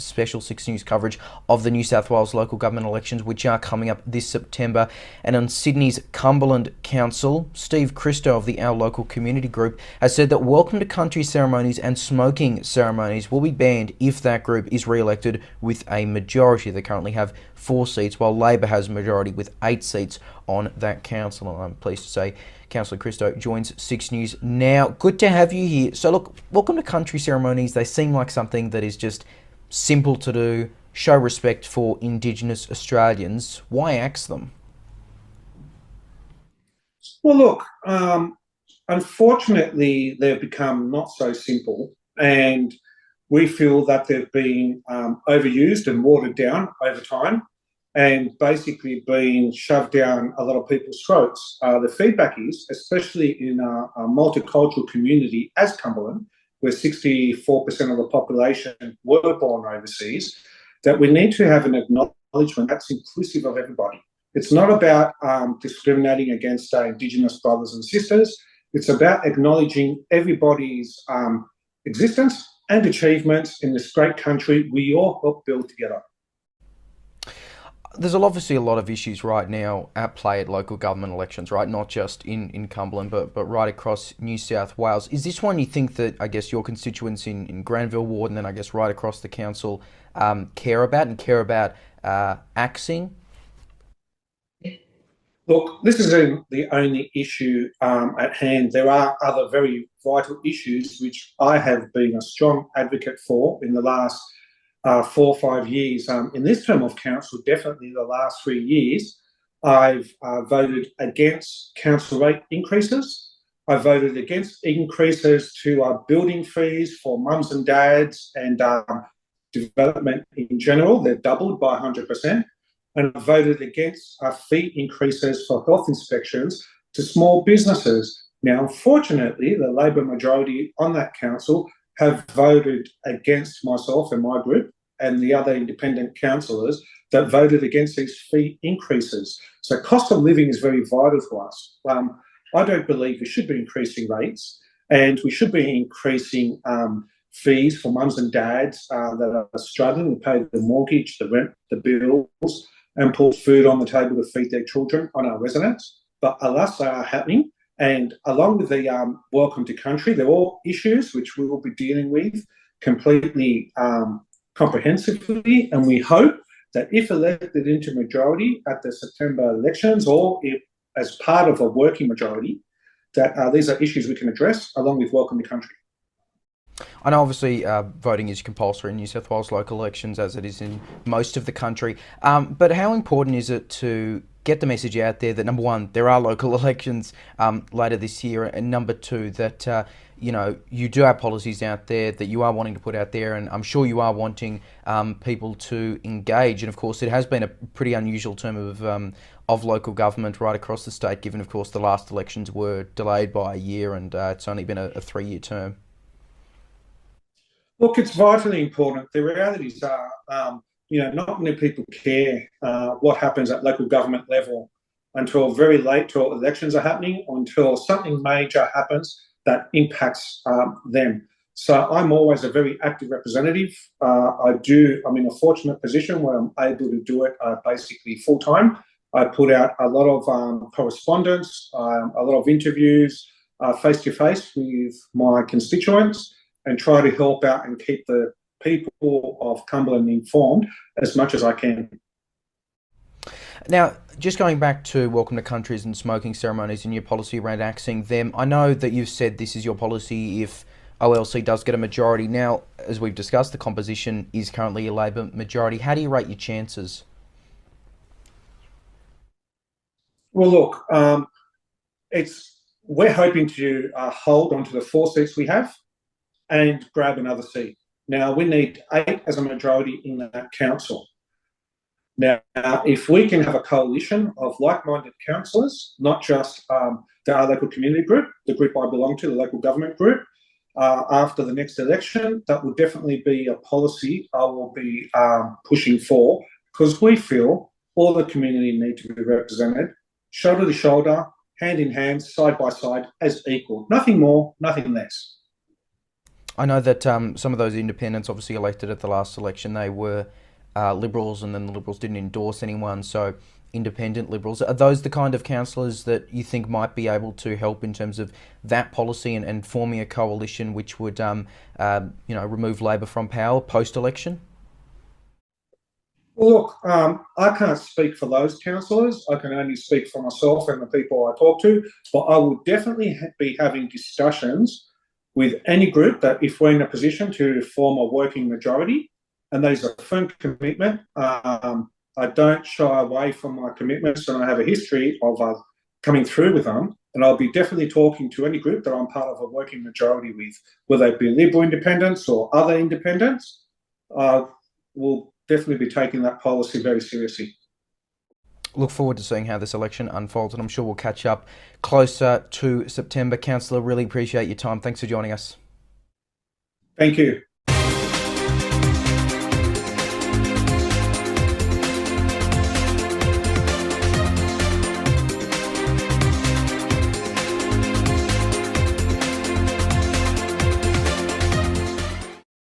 special Six News coverage of the New South Wales local government elections, which are coming up this September. And on Sydney's Cumberland Council, Steve Christou of the Our Local Community Group has said that welcome to country ceremonies and smoking ceremonies will be banned if that group is re-elected with a majority. They currently have 4 seats, while Labor has a majority with 8 seats on that council. And I'm pleased to say Councillor Christou joins Six News now. Good to have you here. So look, welcome to country ceremonies. They seem like something that is just simple to do, show respect for Indigenous Australians. Why axe them? Well, look, unfortunately, they've become not so simple, and we feel that they've been overused and watered down over time and basically been shoved down a lot of people's throats. The feedback is, especially in a multicultural community as Cumberland, where 64% of the population were born overseas, that we need to have an acknowledgement that's inclusive of everybody. It's not about discriminating against our Indigenous brothers and sisters. It's about acknowledging everybody's existence and achievements in this great country we all help build together. There's obviously a lot of issues right now at play at local government elections, right? Not just in Cumberland, but right across New South Wales. Is this one you think that, I guess, your constituents in Granville Ward and then, I guess, right across the council care about axing? Look, this isn't the only issue at hand. There are other very vital issues which I have been a strong advocate for in the last 4 or 5 years. In this term of council, definitely the last 3 years, I've voted against council rate increases. I voted against increases to building fees for mums and dads and development in general. They're doubled by 100%. And I voted against fee increases for health inspections to small businesses. Now, unfortunately, the Labor majority on that council have voted against myself and my group and the other independent councillors that voted against these fee increases. So cost of living is very vital to us. I don't believe we should be increasing rates, and we should be increasing fees for mums and dads that are struggling to pay the mortgage, the rent, the bills, and put food on the table to feed their children on our residents. But alas, they are happening. And along with the welcome to country, they're all issues which we will be dealing with completely comprehensively. And we hope that if elected into majority at the September elections, or if as part of a working majority, that these are issues we can address along with welcome to country. I know obviously voting is compulsory in New South Wales local elections, as it is in most of the country. But how important is it to get the message out there that, number one, there are local elections later this year, and number two, that you do have policies out there that you are wanting to put out there, and I'm sure you are wanting people to engage. And of course, it has been a pretty unusual term of local government right across the state, given of course the last elections were delayed by a year, and it's only been a 3-year term. Look, it's vitally important. The realities are, not many people care what happens at local government level until very late, till elections are happening, or until something major happens that impacts them. So I'm always a very active representative. I'm in a fortunate position where I'm able to do it basically full time. I put out a lot of correspondence, a lot of interviews face to face with my constituents, and try to help out and keep the people of Cumberland informed as much as I can. Now, just going back to welcome to countries and smoking ceremonies and your policy around axing them, I know that you've said this is your policy if OLC does get a majority. Now, as we've discussed, the composition is currently a Labor majority. How do you rate your chances? Well, look, we're hoping to hold onto the 4 seats we have and grab another seat. Now, we need 8 as a majority in that council. Now, if we can have a coalition of like-minded councillors, not just our local community group, the group I belong to, the local government group, after the next election, that will definitely be a policy I will be pushing for, because we feel all the community need to be represented, shoulder to shoulder, hand in hand, side by side, as equal. Nothing more, nothing less. I know that some of those independents, obviously elected at the last election, they were Liberals, and then the Liberals didn't endorse anyone. So independent Liberals, are those the kind of councillors that you think might be able to help in terms of that policy and forming a coalition which would, remove Labor from power post election? Well, look, I can't speak for those councillors. I can only speak for myself and the people I talk to. But I will definitely be having discussions with any group that, if we're in a position to form a working majority, and that is a firm commitment. I don't shy away from my commitments, and I have a history of coming through with them. And I'll be definitely talking to any group that I'm part of a working majority with, whether it be Liberal independents or other independents. We'll definitely be taking that policy very seriously. Look forward to seeing how this election unfolds, and I'm sure we'll catch up closer to September. Councillor, really appreciate your time. Thanks for joining us. Thank you.